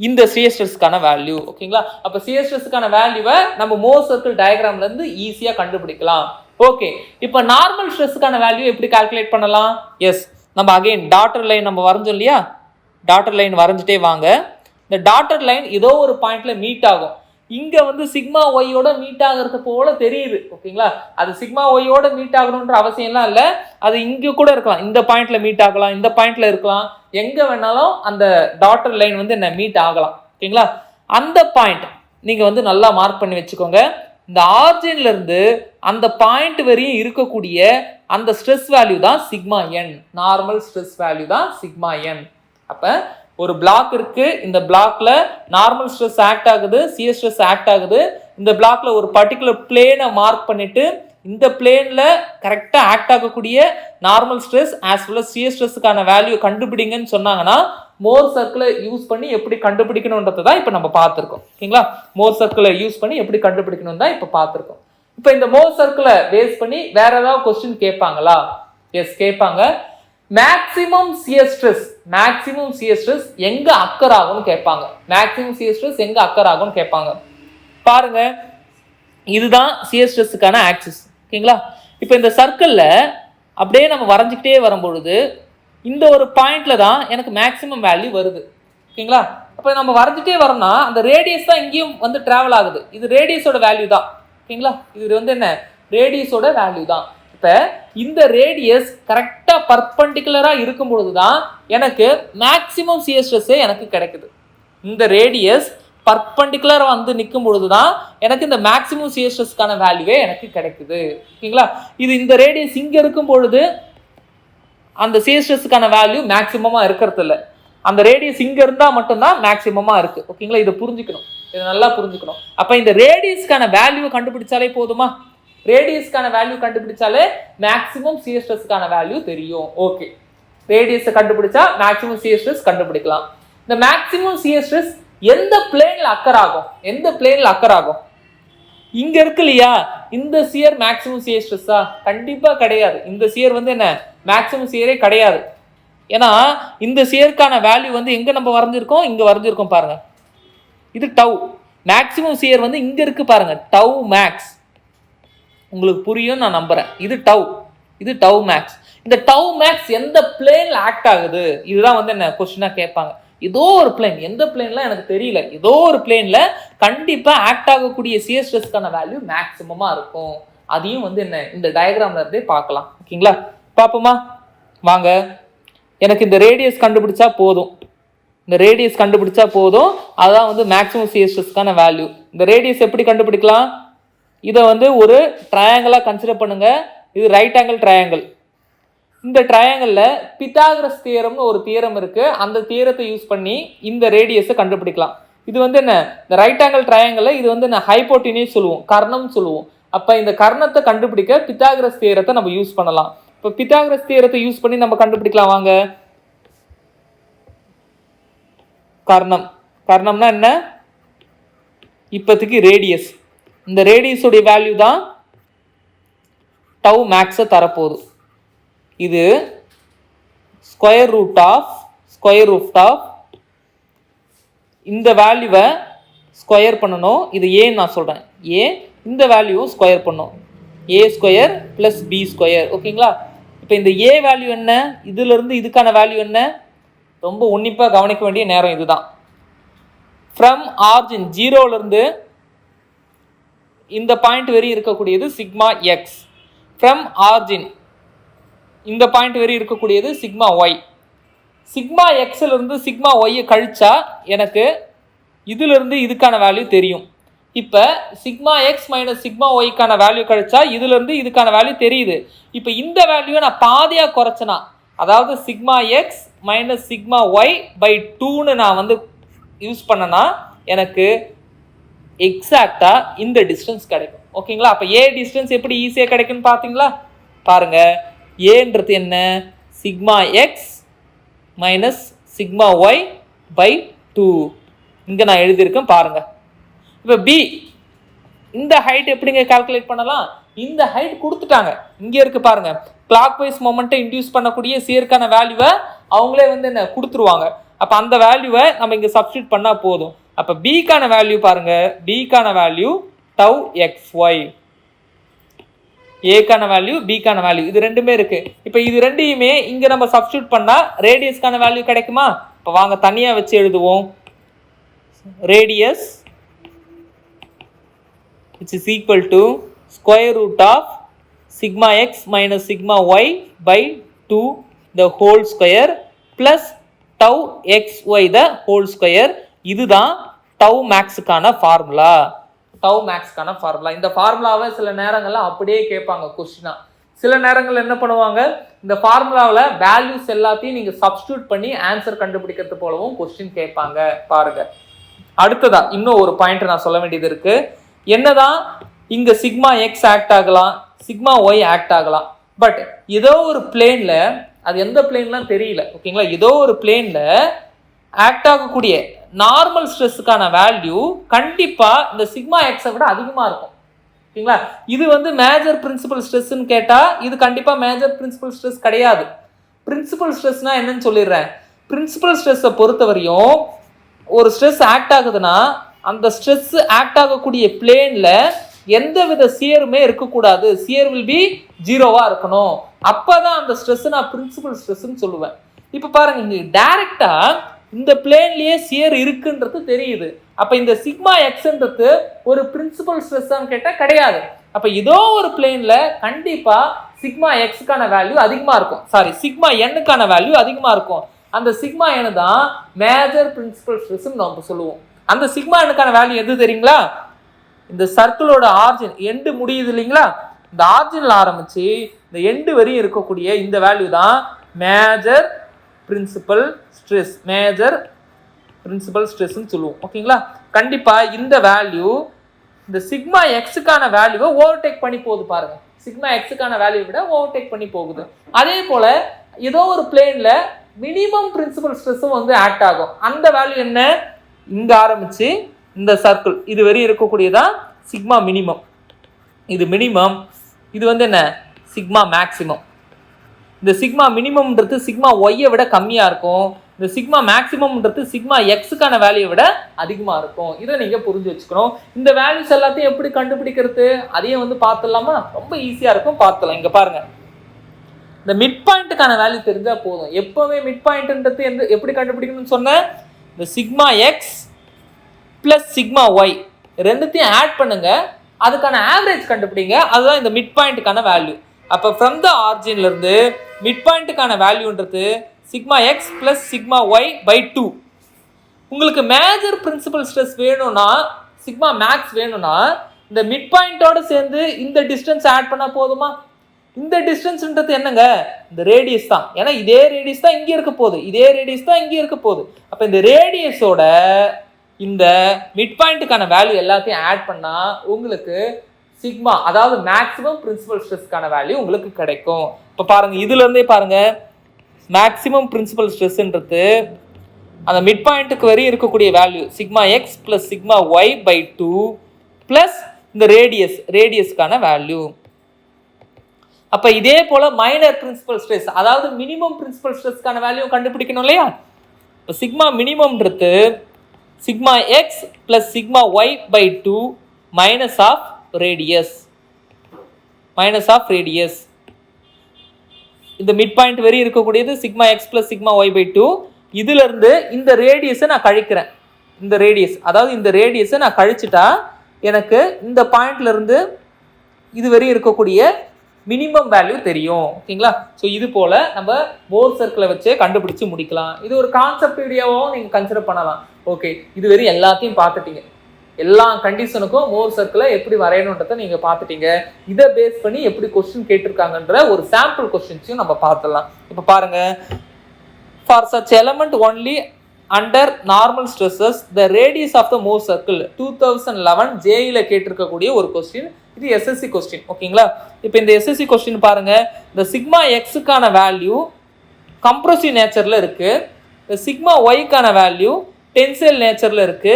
இந்த சியர் ஸ்ட்ரெஸ்ஸுக்கான வேல்யூ. ஓகேங்களா? அப்ப சியர் ஸ்ட்ரெஸ்ஸுக்கான வேல்யூவை நம்ம மோர் சர்க்கிள் டயக்ராம்ல இருந்து ஈஸியா கண்டுபிடிக்கலாம். ஓகே, இப்போ நார்மல் ஸ்ட்ரெஸ்ஸுக்கான வேல்யூ எப்படி கால்குலேட் பண்ணலாம்? எஸ், நம்ம அகைன் டாட்டர் லைன் நம்ம வரைஞ்சோம் இல்லையா? டாட்டர் லைன் வரைஞ்சிட்டே வாங்க. இந்த டாட்டர் லைன் ஏதோ ஒரு பாயிண்ட்ல மீட் ஆகும். இங்க வந்து சிக்மா ஒய்யோட மீட் ஆகிறது போல தெரியுது. ஓகேங்களா? அது சிக்மா ஒய்யோட மீட் ஆகணும்ன்ற அவசியம்லாம் இல்லை. அது இங்க கூட இருக்கலாம். இந்த பாயிண்ட்ல மீட் ஆகலாம், இந்த பாயிண்ட்ல இருக்கலாம். எங்க வேணாலும் அந்த டாட்டர் லைன் வந்து என்ன மீட் ஆகலாம். ஓகேங்களா? அந்த பாயிண்ட் நீங்க வந்து நல்லா மார்க் பண்ணி வச்சுக்கோங்க. இந்த ஆரிஜின்ல இருந்து அந்த பாயிண்ட் வரையும் இருக்கக்கூடிய அந்த ஸ்ட்ரெஸ் வேல்யூ தான் சிக்மா என். நார்மல் ஸ்ட்ரெஸ் வேல்யூ தான் சிக்மா என். அப்ப ஒரு பிளாக் இருக்கு. இந்த பிளாக்ல நார்மல் ஸ்ட்ரெஸ் ஆக்ட் ஆகுது, சியர் ஸ்ட்ரெஸ் ஆக்ட் ஆகுது. இந்த பிளாக்ல ஒரு பர்டிகுலர் பிளேனை மார்க் பண்ணிட்டு இந்த பிளேன்ல கரெக்டா ஆக்ட் ஆகக்கூடிய normal stress as well as shear ஸ்ட்ரெஸ்ஸுக்கான வேல்யூ கண்டுபிடிங்கன்னு சொன்னாங்கன்னா மோர் சர்க்கிளை யூஸ் பண்ணி எப்படி கண்டுபிடிக்கணும்ன்றதை தான் இப்போ நம்ம பார்த்துருக்கோம். ஓகேங்களா? மோர் சர்க்கிளை யூஸ் பண்ணி எப்படி கண்டுபிடிக்கணும் தான் இப்போ பார்த்துருக்கோம். இப்போ இந்த மோர் சர்க்கிளை பேஸ் பண்ணி வேற ஏதாவது கொஸ்டின் கேட்பாங்களா? எஸ், கேட்பாங்க. மேக்ஸிமம் சியர் ஸ்ட்ரெஸ் எங்க அக்கர் ஆகும்னு கேட்பாங்க. மேக்ஸிமம் சியர் ஸ்ட்ரெஸ் எங்க அக்கர் ஆகும்னு கேட்பாங்க. பாருங்க, இதுதான் சியர் ஸ்ட்ரெஸ்ஸுக்கான ஆக்சிஸ். ஓகேங்களா? இப்போ இந்த சர்க்கிள்ல அப்படியே நம்ம வரைஞ்சிக்கிட்டே வரும்பொழுது இந்த ஒரு பாயிண்ட்ல தான் எனக்கு மேக்ஸிமம் வேல்யூ வருது. ஓகேங்களா? அப்போ நம்ம வரைஞ்சிட்டே வரோம்னா அந்த ரேடியஸ் தான் இங்கேயும் வந்து டிராவல் ஆகுது. இது ரேடியஸோட வேல்யூ தான். ஓகேங்களா? இது வந்து என்ன? ரேடியஸோட வேல்யூ தான். இப்போ இந்த ரேடியஸ் கரெக்டாக பர்பண்டிகுலராக இருக்கும் பொழுது தான் எனக்கு மேக்ஸிமம் சியர் ஸ்ட்ரெஸ்ஸே எனக்கு கிடைக்குது. இந்த ரேடியஸ் பர்பண்டிகுலராக வந்து நிற்கும் பொழுது தான் எனக்கு இந்த மேக்ஸிமம் சியர் ஸ்ட்ரெஸ்க்கான வேல்யூவே எனக்கு கிடைக்குது. ஓகேங்களா? இது இந்த ரேடியஸ் இங்கே இருக்கும் பொழுது அந்த சியர் ஸ்ட்ரெஸ்ஸுக்கான வேல்யூ மேக்ஸிமமாக இருக்கிறது இல்லை. அந்த ரேடியஸ் இங்கே இருந்தால் மட்டும்தான் மேக்ஸிமமாக இருக்குது. ஓகேங்களா? இதை புரிஞ்சுக்கணும், இதை நல்லா புரிஞ்சுக்கணும். அப்போ இந்த ரேடியஸ்க்கான வேல்யூ கண்டுபிடிச்சாலே போதுமா? ரேடியஸ்க்கான வேல்யூ கண்டுபிடிச்சாலே மேக்ஸிமம் சியர் ஸ்ட்ரெஸ்ஸுக்கான வேல்யூ தெரியும். ஓகே, ரேடியஸை கண்டுபிடிச்சா மேக்ஸிமம் சியர் ஸ்ட்ரெஸ் கண்டுபிடிக்கலாம். இந்த மேக்ஸிமம் சியர் ஸ்ட்ரெஸ் எந்த பிளேன்ல அக்கர் ஆகும்? இங்க இருக்கு இல்லையா? இந்த சியர் மேக்ஸிமம் சியர் ஸ்ட்ரெஸ்ஸா? கண்டிப்பா கிடையாது. இந்த சியர் வந்து என்ன? மேக்ஸிமம் சியரே கிடையாது. ஏன்னா இந்த சியருக்கான வேல்யூ வந்து எங்க நம்ம வரைஞ்சிருக்கோம்? இங்க வரைஞ்சிருக்கோம் பாருங்க. இது டவ். மேக்ஸிமம் சியர் வந்து இங்க இருக்கு பாருங்க, டவ் மேக்ஸ். உங்களுக்கு புரியும் நான் நம்புறேன். இது டவ் மேக்ஸ். இந்த டவ் மேக்ஸ் எந்த பிளேன்ல ஆக்ட் ஆகுது? இதுதான் வந்து என்ன கொஸ்டினா கேட்பாங்க. ஏதோ ஒரு பிளேன், எந்த பிளேன்லாம் எனக்கு தெரியல, ஏதோ ஒரு பிளேன்ல கண்டிப்பா ஆக்ட் ஆகக்கூடிய சியர் ஸ்ட்ரெஸ்க்கான வேல்யூ மேக்ஸிமமா இருக்கும். அதையும் வந்து என்ன இந்த டயக்ராம்ல இருந்தே பார்க்கலாம். ஓகேங்களா, பார்ப்போமா வாங்க. எனக்கு இந்த ரேடியஸ் கண்டுபிடிச்சா போதும், இந்த ரேடியஸ் கண்டுபிடிச்சா போதும். அதுதான் வந்து மேக்ஸிமம் சியர் ஸ்ட்ரெஸ்க்கான வேல்யூ. இந்த ரேடியஸ் எப்படி கண்டுபிடிக்கலாம்? இதை வந்து ஒரு ட்ரையாங்கிளாக கன்சிடர் பண்ணுங்க. இது ரைட் ஆங்கிள் ட்ரையாங்கிள். இந்த ட்ரையாங்கிளில் பித்தாகரஸ் தியரம்னு ஒரு தியரம் இருக்கு. அந்த தியரத்தை யூஸ் பண்ணி இந்த ரேடியஸை கண்டுபிடிக்கலாம். இது வந்து என்ன, இந்த ரைட் ஆங்கிள் ட்ரையாங்கிளில் இது வந்து நான் ஹைப்போட்டினியூஸ் சொல்லுவோம், கர்ணம் சொல்லுவோம். அப்போ இந்த கர்ணத்தை கண்டுபிடிக்க பித்தாகரஸ் தியரத்தை நம்ம யூஸ் பண்ணலாம். இப்போ பித்தாகரஸ் தியரத்தை யூஸ் பண்ணி நம்ம கண்டுபிடிக்கலாம் வாங்க. கர்ணம், கர்ணம்னா என்ன? இப்போதைக்கு ரேடியஸ். இந்த ரேடியஸோடைய வேல்யூ தான் டவு மேக்ஸை தரப்போகுது. இது ஸ்கொயர் ரூட் ஆஃப் இந்த வேல்யூவை ஸ்கொயர் பண்ணணும். இது ஏன்னு நான் சொல்கிறேன், ஏ. இந்த வேல்யூவும் ஸ்கொயர் பண்ணும், ஏ ஸ்கொயர் ப்ளஸ் பி ஸ்கொயர். ஓகேங்களா, இப்போ இந்த ஏ வேல்யூ என்ன, இதிலிருந்து இதுக்கான வேல்யூ என்ன, ரொம்ப உன்னிப்பாக கவனிக்க வேண்டிய நேரம் இதுதான். ஃப்ரம் ஆர்ஜின் ஜீரோலேருந்து இந்த பாயிண்ட் வரை இருக்கக்கூடியது சிக்மா எக்ஸ். ஃப்ரம் ஆர்ஜின் இந்த பாயிண்ட் வரை இருக்கக்கூடியது சிக்மா ஒய். சிக்மா எக்ஸ்லேருந்து சிக்மா ஒய்யை கழிச்சா எனக்கு இதிலிருந்து இதுக்கான வேல்யூ தெரியும். இப்போ சிக்மா எக்ஸ் மைனஸ் சிக்மா ஒய்க்கான வேல்யூ கழிச்சா இதிலிருந்து இதுக்கான வேல்யூ தெரியுது. இப்போ இந்த வேல்யூவை நான் பாதியாக குறைச்சனா, அதாவது sigma X minus sigma Y by 2ன்னு நான் வந்து யூஸ் பண்ணனா எனக்கு எக்ஸாக்டாக இந்த டிஸ்டன்ஸ் கிடைக்கும். ஓகேங்களா, அப்போ ஏ டிஸ்டன்ஸ் எப்படி ஈஸியாக கிடைக்குன்னு பார்த்தீங்களா? பாருங்க, ஏன்றது என்ன, sigma X minus sigma Y by 2. இங்கே நான் எழுதியிருக்கேன் பாருங்க. இப்போ பி, இந்த ஹைட் எப்படிங்க கால்குலேட் பண்ணலாம்? இந்த ஹைட் கொடுத்துட்டாங்க, இங்கே இருக்கு பாருங்க. கிளாக் வைஸ் மொமெண்ட்டை இன்டியூஸ் பண்ணக்கூடிய சியருக்கான வேல்யூவை அவங்களே வந்து என்ன கொடுத்துருவாங்க. அப்போ அந்த வேல்யூவை நம்ம இங்கே சப்ஸ்டியூட் பண்ணால் போதும். அப்போ பிக்கான வேல்யூ பாருங்க, பிக்கான வேல்யூ டவ் எக்ஸ் ஒய், ஏக்கான வேல்யூ பிக்கான வேல்யூ, இது ரெண்டுமே இருக்கு. இப்போ இது ரெண்டையுமே இங்கே நம்ம சப்ஸ்டியூட் பண்ணால் ரேடியஸ்க்கான வேல்யூ கிடைக்குமா? இப்போ வாங்க தனியாக வச்சு எழுதுவோம். Radius which is equal to square root of sigma x minus sigma y by 2 the whole square plus tau xy the whole square. இதுதான் tau maxக்கான ஃபார்முலா. tau maxக்கான ஃபார்முலா. இந்த ஃபார்முலாவை சில நேரங்கள்ல அப்படியே கேட்பாங்க கொஸ்டினா. சில நேரங்கள் என்ன பண்ணுவாங்க, இந்த ஃபார்முலாவில் வேல்யூஸ் எல்லாத்தையும் நீங்கள் சப்ஸ்டியூட் பண்ணி ஆன்சர் கண்டுபிடிக்கிறது போலவும் கொஸ்டின் கேட்பாங்க. பாருங்க, அடுத்ததா இன்னும் ஒரு பாயிண்ட் நான் சொல்ல வேண்டியது இருக்கு. என்னதான் இங்க சிக்மா எக்ஸ் ஆக்ட் ஆகலாம், சிக்மா ஒய் ஆக்ட் ஆகலாம். பட் ஏதோ ஒரு பிளேன்ல, அது எந்த பிளேன்லாம் தெரியல. ஓகேங்களா, ஏதோ ஒரு பிளேன்ல ஆக்ட் ஆகக்கூடிய நார்மல் ஸ்ட்ரெஸ்ஸுக்கான வேல்யூ கண்டிப்பா இந்த சிக்மா எக்ஸை விட அதிகமா இருக்கும். ஓகேங்களா, இது வந்து மேஜர் பிரின்சிபல் ஸ்ட்ரெஸ்ன்னு கேட்டா இது கண்டிப்பா மேஜர் பிரின்சிபல் ஸ்ட்ரெஸ் கிடையாது. பிரின்சிபல் ஸ்ட்ரெஸ்னா என்னன்னு சொல்லிடுறேன். பிரின்சிபல் ஸ்ட்ரெஸ்ஸை பொறுத்தவரையும் ஒரு ஸ்ட்ரெஸ் ஆக்ட் ஆகுதுன்னா அந்த ஸ்ட்ரெஸ் ஆக்ட் ஆகக்கூடிய பிளேன்ல எந்த வித சியருமே இருக்கக்கூடாது. சியர் வில் பி ஜீரோவா இருக்கணும். அப்பதான் அந்த ஸ்ட்ரெஸ் நான் பிரின்சிபல் ஸ்ட்ரெஸ்ன்னு சொல்லுவேன். இப்போ பாருங்க, இங்க டைரக்டா இந்த பிளேன்லயே சியர் இருக்குன்றது தெரியுது. அப்ப இந்த சிக்மா எக்ஸ்ன்றது ஒரு பிரின்சிபல் ஸ்ட்ரெஸ்ஸான்னு கேட்டா கிடையாது. அப்ப ஏதோ ஒரு பிளேன்ல கண்டிப்பா சிக்மா எக்ஸுக்கான வேல்யூ அதிகமா இருக்கும், சாரி சிக்மா எண்ணுக்கான வேல்யூ அதிகமா இருக்கும். அந்த சிக்மா எண்ணு தான் மேஜர் பிரின்சிபல் ஸ்ட்ரெஸ்ன்னு நம்ம சொல்லுவோம். அந்த சிக்மா எண்ணுக்கான வேல்யூ எது தெரியுங்களா? இந்த சர்க்கிளோட ஆர்ஜின் எண்டு முடியுது இல்லைங்களா, இந்த ஆர்ஜினில் ஆரம்பிச்சு இந்த எண்டு வரையும் இருக்கக்கூடிய இந்த வேல்யூ தான் major principal stress, major principal ஸ்ட்ரெஸ்ன்னு சொல்லுவோம். ஓகேங்களா, கண்டிப்பா இந்த வேல்யூ இந்த சிக்மா எக்ஸுக்கான வேல்யூவை ஓவர்டேக் பண்ணி போகுது. பாருங்க, சிக்மா எக்ஸுக்கான வேல்யூ விட ஓவர்டேக் பண்ணி போகுது. அதே போல ஏதோ ஒரு பிளேன்ல மினிமம் பிரின்சிபல் ஸ்ட்ரெஸ்ஸும் வந்து ஆக்ட் ஆகும். அந்த வேல்யூ என்ன, இங்க ஆரம்பிச்சு இந்த சர்க்கிள் இது வரையும் இருக்கக்கூடியதான் சிக்மா மினிமம். இது மினிமம், இது வந்து என்ன சிக்மா மேக்சிமம். இந்த சிக்மா மினிமம்ன்றது சிக்மா ஒய்யை விட கம்மியா இருக்கும். இந்த சிக்மா மேக்சிமம்ன்றது சிக்மா எக்ஸுக்கான வேல்யூவை விட அதிகமா இருக்கும். இதை நீங்க புரிஞ்சு வச்சுக்கணும். இந்த வேல்யூஸ் எல்லாத்தையும் எப்படி கண்டுபிடிக்கிறது அதையும் வந்து பார்த்துடலாமா? ரொம்ப ஈஸியா இருக்கும், பார்த்துலாம். இங்க பாருங்க, இந்த மிட் பாயிண்ட்டுக்கான வேல்யூ தெரிஞ்சா போதும். எப்பவுமே மிட் பாயிண்ட்ன்றது எப்படி கண்டுபிடிக்கணும்னு சொன்ன, இந்த sigma x plus sigma y ரெண்டுத்தையும் ஆட் பண்ணுங்க, அதுக்கான ஆவரேஜ் கண்டுபிடிங்க. அதுதான் இந்த மிட் பாயிண்ட்டுக்கான வேல்யூ. அப்போ ஃப்ரம் த ஆரிஜின்ல இருந்து மிட் பாயிண்ட்டுக்கான வேல்யூன்றது sigma x plus sigma Y by 2. உங்களுக்கு மேஜர் பிரின்சிபல் ஸ்ட்ரெஸ் வேணும்னா, சிக்மா மேக்ஸ் வேணும்னா, இந்த மிட் பாயிண்டோட சேர்ந்து இந்த டிஸ்டன்ஸ் ஆட் பண்ணா போதுமா? இந்த டிஸ்டன்ஸ்ன்றது என்னங்க? இந்த ரேடியஸ் தான். ஏன்னா இதே ரேடியஸ் தான் இங்கே இருக்க போகுது, இதே ரேடியஸ் தான் இங்கே இருக்க போகுது. அப்போ இந்த ரேடியஸோட இந்த மிட் பாயிண்ட்டுக்கான வேல்யூ எல்லாத்தையும் ஆட் பண்ணா உங்களுக்கு சிக்மா, அதாவது மேக்ஸிமம் பிரின்சிபல் ஸ்ட்ரெஸ்க்கான வேல்யூ உங்களுக்கு கிடைக்கும். இப்போ பாருங்க, இதுல இருந்தே பாருங்க, மேக்ஸிமம் பிரின்சிபல் ஸ்ட்ரெஸ்ன்றது அந்த மிட் பாயிண்ட்டுக்கு வரையும் இருக்கக்கூடிய value sigma x plus sigma Y by 2 plus இந்த ரேடியஸ்க்கான வேல்யூ. அப்ப இதே போல மைனர் பிரின்சிபல் ஸ்ட்ரெஸ், அதாவது மினிமம் பிரின்சிபல் ஸ்ட்ரெஸ்க்கான வேல்யூ கண்டுபிடிக்கணும் இல்லையா? இப்போ சிக்மா மினிமம்ன்றது sigma x plus sigma Y by 2 minus of radius. இந்த மிட் பாயிண்ட் வரை இருக்கக்கூடியது sigma x plus sigma Y by 2. இதுல இருந்து இந்த ரேடியஸை நான் கழிக்கிறேன். இந்த ரேடியஸ், அதாவது இந்த ரேடியஸை நான் கழிச்சுட்டா எனக்கு இந்த பாயிண்ட்ல இருந்து இது வரை இருக்கக்கூடிய மினிமம் வேல்யூ தெரியும். ஓகேங்களா? ஸோ இது போல நம்ம மோர் சர்க்கிளை வச்சு கண்டுபிடிச்சு முடிக்கலாம். இது ஒரு கான்செப்ட் வீடியோவும் நீங்க கன்சிடர் பண்ணலாம். ஓகே, இது வரை எல்லாத்தையும் பார்த்துட்டீங்க. எல்லா கண்டிஷனுக்கும் மோர் சர்க்கிளை எப்படி வரையணுன்றதை நீங்க பார்த்துட்டீங்க. இதை பேஸ் பண்ணி எப்படி கொஸ்டின் கேட்டிருக்காங்கன்ற ஒரு சாம்பிள் கொஸ்டின்ஸையும் நம்ம பார்த்துடலாம். இப்போ பாருங்க, for such element only under normal stresses the radius of the Mohr circle 2011 ஜேஇல கேட்டிருக்கக்கூடிய ஒரு கொஸ்டின். இது எஸ்எஸ்சி கொஸ்டின். ஓகேங்களா? இப்போ இந்த எஸ்எஸ்சி கொஸ்டின் பாருங்க, இந்த சிக்மா எக்ஸுக்கான வேல்யூ கம்ப்ரசிவ் நேச்சர்ல இருக்கு, இந்த சிக்மா ஒய்க்கான வேல்யூ டென்சைல் நேச்சர்ல இருக்கு.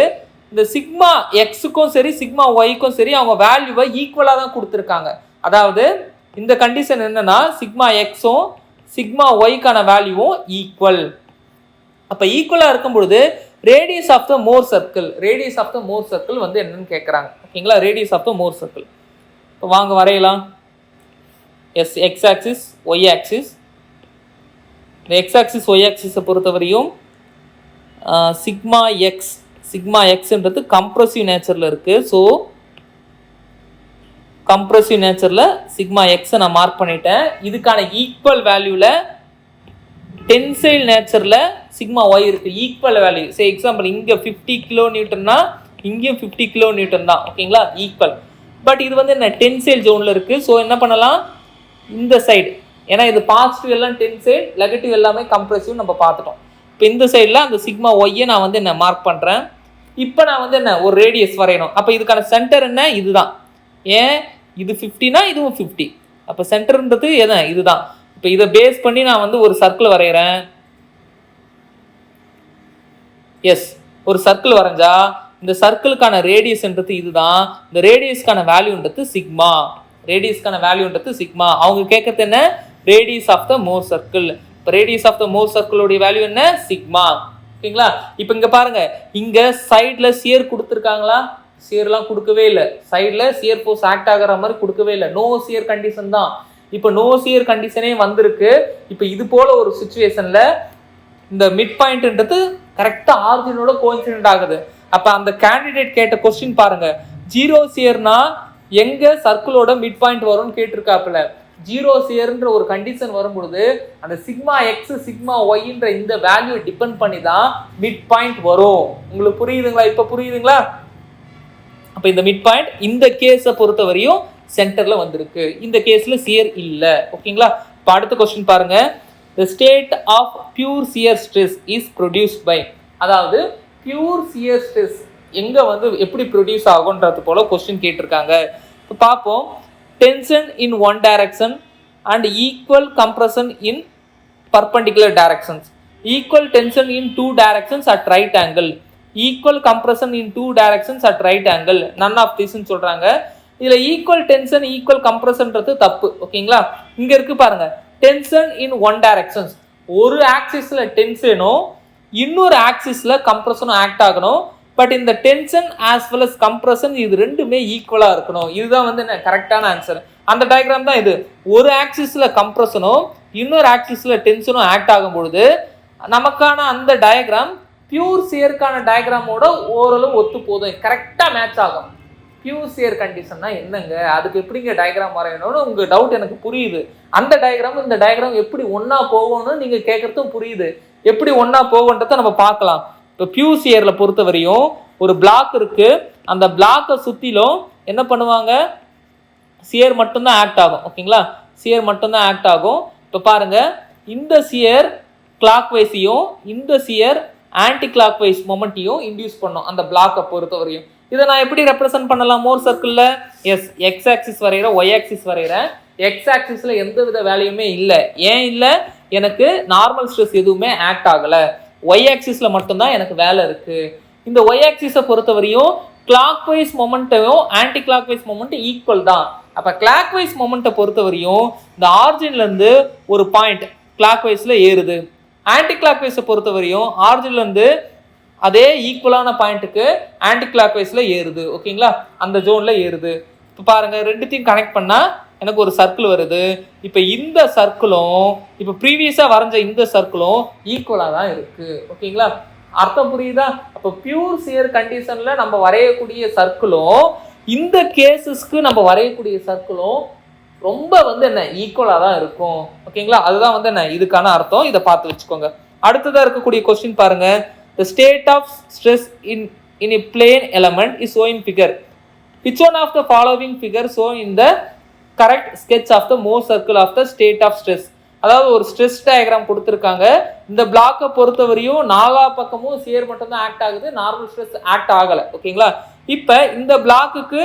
இந்த சிக்மா எக்ஸுக்கும் சரி சிக்மா ஒய்க்கும் சரி அவங்க வேல்யூவை ஈக்குவலாக தான் கொடுத்துருக்காங்க. அதாவது இந்த கண்டிஷன் என்னன்னா சிக்மா எக்ஸும் சிக்மா ஒய்க்கான வேல்யூவும் ஈக்குவல். அப்போ ஈக்குவலாக இருக்கும் பொழுது radius of the Mohr circle வந்து என்னன்னு கேட்குறாங்க. ஓகேங்களா? Radius of the Mohr circle. இப்போ வாங்க வரையலாம். Yes, X axis Y axis. இந்த எக்ஸ் ஆக்சிஸ் ஒய் ஆக்சிஸை பொறுத்தவரையும் சிக்மா எக்ஸ்ன்றது கம்ப்ரசிவ் நேச்சரில் இருக்குது. ஸோ கம்ப்ரசிவ் நேச்சரில் சிக்மா எக்ஸை நான் மார்க் பண்ணிட்டேன். இதுக்கான ஈக்குவல் வேல்யூவில் டென்சைல் நேச்சரில் சிக்மா ஒய் இருக்குது, ஈக்குவல் வேல்யூ. சே எக்ஸாம்பிள், இங்கே 50 கிலோ நியூட்டன்னா இங்கேயும் 50 கிலோ நியூட்டன் தான். ஓகேங்களா? ஈக்குவல். பட் இது வந்து என்ன டென்சைல் ஜோனில் இருக்குது. ஸோ என்ன பண்ணலாம், இந்த சைடு, ஏன்னா இது பாசிட்டிவ் எல்லாம் டென்சைல், நெகட்டிவ் எல்லாமே கம்ப்ரசிவ் நம்ம பார்த்துட்டோம். இப்போ இந்த சைடில் அந்த சிக்மா ஒய்யை நான் வந்து என்ன மார்க் பண்ணுறேன். இப்போ நான் வந்து என்ன ஒரு ரேடியஸ் வரையணும். அப்போ இதுக்கான சென்டர் என்ன? இதுதான். ஏன் இது 50னா இதுவும் 50. அப்போ சென்டர்ன்றது எது? இதுதான். இப்போ இதை பேஸ் பண்ணி நான் வந்து ஒரு சர்க்கிள் வரைகிறேன். எஸ், ஒரு சர்க்கிள் வரைஞ்சா இந்த சர்க்கிளுக்கான ரேடியஸ்ன்றது இதுதான். இந்த ரேடியஸ்க்கான வேல்யூன்றது சிக்மா. அவங்க கேட்கறது என்ன? Radius of the Mohr circle. இப்போ ரேடியஸ் ஆஃப் த மோர் சர்க்கிளோடைய வேல்யூ என்ன? சிக்மா. ஓகேங்களா? இப்போ இங்கே பாருங்க, இங்கே சைடில் சியர் கொடுத்துருக்காங்களா? சியர்லாம் கொடுக்கவே இல்லை. சைடில் சியர் ஃபோர்ஸ் ஆக்ட் ஆகிற மாதிரி கொடுக்கவே இல்லை. நோ சியர் கண்டிஷன் தான். இப்போ நோ சியர் கண்டிஷனே வந்திருக்கு. இப்போ இது போல ஒரு சுச்சுவேஷனில் இந்த மிட் பாயிண்ட்ன்றது கரெக்டாக ஆரிஜினோட கோஇன்சிடென்ட் ஆகுது. அப்போ அந்த கேண்டிடேட் கேட்ட கொஸ்டின் பாருங்க, 0 சியர்னா எங்கே சர்க்கிளோட மிட் பாயிண்ட் வரும்னு கேட்டிருக்காப்புல. 0 சியர்ன்ற ஒரு கண்டிஷன் வரும்பொழுது அந்த சிக்மா எக்ஸ் சிக்மா ஒய்ன்ற இந்த வேல்யூ டிபெண்ட் பண்ணி தான் மிட் பாயிண்ட் வரும். உங்களுக்கு புரியுதுங்களா? இப்போ புரியுதுங்களா? அப்போ இந்த மிட் பாயிண்ட் இந்த கேஸை பொறுத்த வரையும் சென்டர்ல வந்திருக்கு. இந்த கேஸ்ல சியர் இல்லை. ஓகேங்களா? இப்போ அடுத்த கொஸ்டின் பாருங்க, the state of pure shear stress is produced by, அதாவது பியூர் சியர் ஸ்ட்ரெஸ் எங்க வந்து எப்படி ப்ரொடியூஸ் ஆகும்ன்றது போல கொஸ்டின் கேட்டிருக்காங்க. இப்போ பார்ப்போம். tension in one direction and equal compression in perpendicular directions, equal tension in two directions at right angle, equal compression in two directions at right angle, none of this ன்னு சொல்றாங்க. இதுல equal tension equal கம்ப்ரஷன்றது தப்பு. ஓகேங்களா? இங்க இருக்கு பாருங்க, tension in one directions, ஒரு ஆக்சிஸ்ல டென்ஷனும் இன்னொரு ஆக்சிஸ்ல கம்ப்ரஷனும் ஆக்ட் ஆகணும். பட் இந்த tension as well as compression இது ரெண்டுமே ஈக்குவலா இருக்கணும். இதுதான் வந்து என்ன கரெக்டான ஆன்சர். அந்த டயக்ராம் தான் இது. ஒரு ஆக்சிஸ்ல கம்ப்ரஷனும் இன்னொரு ஆக்சிஸ்ல டென்ஷனும் ஆக்ட் ஆகும் பொழுது நமக்கான அந்த டயக்ராம் பியூர் சியருக்கான டயக்ராமோட ஓரளவு ஒத்து போதும், கரெக்டா மேட்ச் ஆகும். பியூர் சியர் கண்டிஷன்னா என்னங்க, அதுக்கு எப்படிங்க டயக்ராம் வரையணும்னு உங்க டவுட் எனக்கு புரியுது. அந்த டயக்ராம் இந்த டயக்ராம் எப்படி ஒன்னா போகும்னு நீங்க கேட்கறதும் புரியுது. எப்படி ஒன்னா போகும்ன்றத நம்ம பார்க்கலாம். இப்போ பியூர் சியர்ல பொறுத்த வரையும் ஒரு பிளாக் இருக்கு, அந்த பிளாக்கை சுத்திலும் என்ன பண்ணுவாங்க, சியர் மட்டும்தான் ஆக்ட் ஆகும். ஓகேங்களா, சியர் மட்டும்தான் ஆக்ட் ஆகும். இப்போ பாருங்க, இந்த சியர் கிளாக் வைஸையும் இந்த சியர் ஆன்டி கிளாக் வைஸ் மொமெண்ட்டையும் இன்டியூஸ் பண்ணும் அந்த பிளாக்கை பொறுத்த வரையும். இதை நான் எப்படி ரெப்ரசென்ட் பண்ணலாம் மோர் சர்க்கிளில்? எஸ், எக்ஸ் ஆக்சிஸ் வரைகிறேன், ஒய் ஆக்சிஸ் வரைகிறேன். எக்ஸ் ஆக்சிஸில் எந்த வித வேலையுமே இல்லை. ஏன் இல்லை? எனக்கு நார்மல் ஸ்ட்ரெஸ் எதுவுமே ஆக்ட் ஆகலை. ஒய் ஆக்சிஸில் மட்டும்தான் எனக்கு வேலை இருக்குது. இந்த ஒய் ஆக்சிஸை பொறுத்த வரையும் கிளாக் வைஸ் மொமெண்ட்டையும் ஆன்டி கிளாக் வைஸ் மொமெண்ட்டும் ஈக்குவல் தான். அப்போ கிளாக் வைஸ் மொமெண்ட்டை பொறுத்த வரையும் இந்த ஆரிஜின்லேருந்து ஒரு பாயிண்ட் கிளாக் வைஸில் ஏறுது. ஆன்டி கிளாக் வைஸை பொறுத்த வரையும் ஆரிஜின்லேருந்து அதே ஈக்குவலான பாயிண்ட்டுக்கு ஆன்டி கிளாக் வைஸில் ஏறுது. ஓகேங்களா, அந்த ஜோனில் ஏறுது. இப்போ பாருங்கள், ரெண்டுத்தையும் கனெக்ட் பண்ணால் எனக்கு ஒரு சர்க்கிள் வருது. இப்போ இந்த சர்க்கிளும் இப்போ ப்ரீவியஸாக வரைஞ்ச இந்த சர்க்கிளும் ஈக்குவலாக தான் இருக்குது. ஓகேங்களா, அர்த்தம் புரியுதா? அப்போ பியூர் சியர் கண்டிஷனில் நம்ம வரையக்கூடிய சர்க்கிளும் இந்த கேசஸ்க்கு நம்ம வரையக்கூடிய சர்க்கிளும் ரொம்ப என்ன ஈக்குவலாக தான் இருக்கும். ஓகேங்களா, அதுதான் என்ன இதுக்கான அர்த்தம். இதை பார்த்து வச்சுக்கோங்க. அடுத்ததாக இருக்கக்கூடிய கொஸ்டின் பாருங்க. The state of stress in a plane element is shown in figure. Which one of the following figure shown in the correct sketch of the Mohr circle of the state of stress? அதாவது ஒரு stress diagram கொடுத்துருக்காங்க. இந்த பிளாக்கை பொறுத்தவரையும் நாலா பக்கமும் shear மட்டும் தான் ஆக்ட் ஆகுது, நார்மல் ஸ்ட்ரெஸ் ஆக்ட் ஆகலை. ஓகேங்களா, இப்போ இந்த பிளாக்குக்கு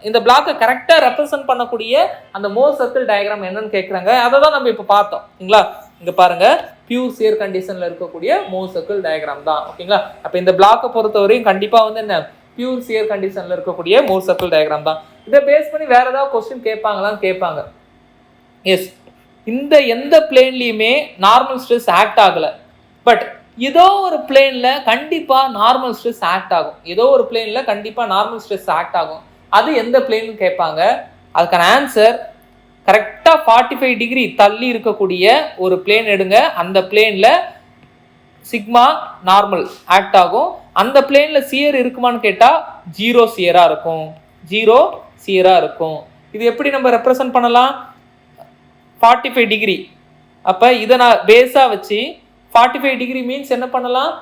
இந்த பிளாக்கை கரெக்டாக ரெப்ரசென்ட் பண்ணக்கூடிய அந்த மோர் சர்க்கிள் டயக்ராம் என்னன்னு கேட்குறாங்க. அதை தான் நம்ம இப்போ பார்த்தோம். ஓகேங்களா, இங்கே பாருங்க, பியூர் சியர் கண்டிஷனில் இருக்கக்கூடிய மோர் சர்க்கிள் டயக்ராம் தான். ஓகேங்களா, அப்போ இந்த பிளாக்கை பொறுத்தவரையும் கண்டிப்பாக என்ன பியூர் சியர் கண்டிஷனில் இருக்கக்கூடிய மோர் சர்க்கிள் டயக்ராம் தான். இதை பேஸ் பண்ணி வேற ஏதாவது கொஸ்டின் கேட்பாங்களான்னு கேட்பாங்க. எஸ், இந்த எந்த பிளேன்லையுமே நார்மல் ஸ்ட்ரெஸ் ஆக்ட் ஆகலை. பட் ஏதோ ஒரு பிளேனில் கண்டிப்பாக நார்மல் ஸ்ட்ரெஸ் ஆக்ட் ஆகும். ஏதோ ஒரு பிளேனில் கண்டிப்பாக நார்மல் ஸ்ட்ரெஸ் ஆக்ட் ஆகும். அது எந்த பிளேன்னு கேட்பாங்க. அதுக்கான ஆன்சர் கரெக்டாக 45 டிகிரி தள்ளி இருக்கக்கூடிய ஒரு பிளேன் எடுங்க. அந்த பிளேனில் சிக்மா நார்மல் ஆக்ட் ஆகும். அந்த பிளேனில் சியர் இருக்குமான்னு கேட்டால் 0 சியராக இருக்கும். 0 சியராக இருக்கும். இது எப்படி நம்ம ரெப்ரசன்ட் பண்ணலாம்? 45 டிகிரி. அப்போ இதை நான் பேஸாக வச்சு 45 டிகிரி மீன்ஸ் என்ன பண்ணலாம்?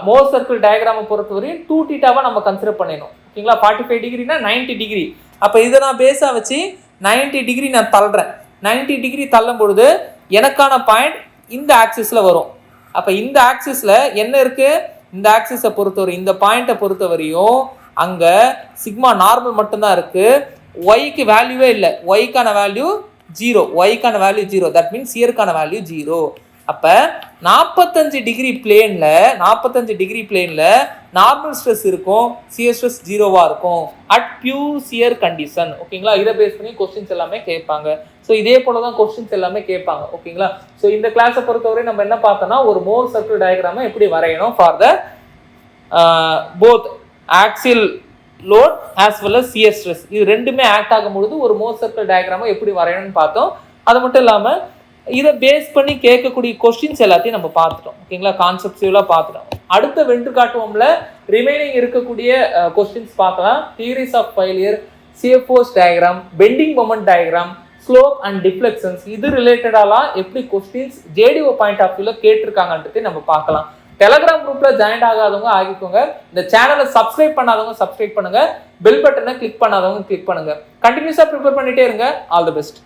மோர் சர்க்கிள் டயக்ராமை பொறுத்தவரையும் 2θ நம்ம கன்சிடர் பண்ணிடணும். ஓகேங்களா, 45 டிகிரினா 90 டிகிரி. அப்போ இதை நான் பேஸாக வச்சு 90 டிகிரி நான் தள்ளுறேன். 90 டிகிரி தள்ளும் பொழுது எனக்கான பாயிண்ட் இந்த ஆக்சிஸில் வரும். அப்போ இந்த ஆக்சிஸில் என்ன இருக்குது? இந்த ஆக்சிஸை பொறுத்தவரை இந்த பாயிண்ட்டை பொறுத்தவரையும் அங்கே சிக்மா நார்மல் மட்டும்தான் இருக்குது. ஒய்க்கு வேல்யூவே இல்லை. ஒய்க்கான வேல்யூ 0. ஒய்க்கான வேல்யூ 0. தட் மீன்ஸ் சியருக்கான வேல்யூ 0. அப்போ 45 டிகிரி பிளேனில் நார்மல் ஸ்ட்ரெஸ் இருக்கும், சியர் ஸ்ட்ரெஸ் 0வா இருக்கும் அட் பியூர் சியர் கண்டிஷன். ஓகேங்களா, இதை பேஸ் பண்ணி கொஸ்டின்ஸ் எல்லாமே கேட்பாங்க. ஸோ இதே போல தான் கொஸ்டின்ஸ் எல்லாமே கேட்பாங்க. ஓகேங்களா, ஸோ இந்த கிளாஸை பொறுத்தவரை நம்ம என்ன பார்த்தோம்னா ஒரு மோர் சர்க்கிள் டயக்ராமை எப்படி வரையணும் for the both axial load as well as shear stress. இது ரெண்டுமே ஆக்ட் ஆகும் பொழுது ஒரு மோர் சர்க்கிள் டயக்ராமை எப்படி வரையணும்னு பார்த்தோம். அது மட்டும் இல்லாமல் இதை பேஸ் பண்ணி கேட்கக்கூடிய கொஸ்டின்ஸ் எல்லாத்தையும் நம்ம பார்த்துட்டோம். ஓகேங்களா, கான்செப்டுவலாக பார்த்துட்டோம். அடுத்த வென்று காட்டுவோம்ல ரிமைனிங் இருக்கக்கூடிய கொஸ்டின்ஸ் பார்க்கலாம். Theories of failure, shear force diagram, bending moment diagram, slope and deflections, இது ரிலேட்டடாலாம் எப்படி கொஸ்டின்ஸ் ஜேடிஓ பாயிண்ட் ஆஃப் வியூல கேட்டிருக்காங்கன்றது நம்ம பார்க்கலாம். டெலகிராம் குரூப்ல ஜாயின் ஆகாதவங்க ஆகிக்கோங்க. இந்த சேனலை சப்ஸ்கிரைப் பண்ணாதவங்க சப்ஸ்கிரைப் பண்ணுங்க. பெல் பட்டனை கிளிக் பண்ணாதவங்க கிளிக் பண்ணுங்க. கண்டினியூஸா ப்ரிப்பேர் பண்ணிட்டே இருங்க. All the best.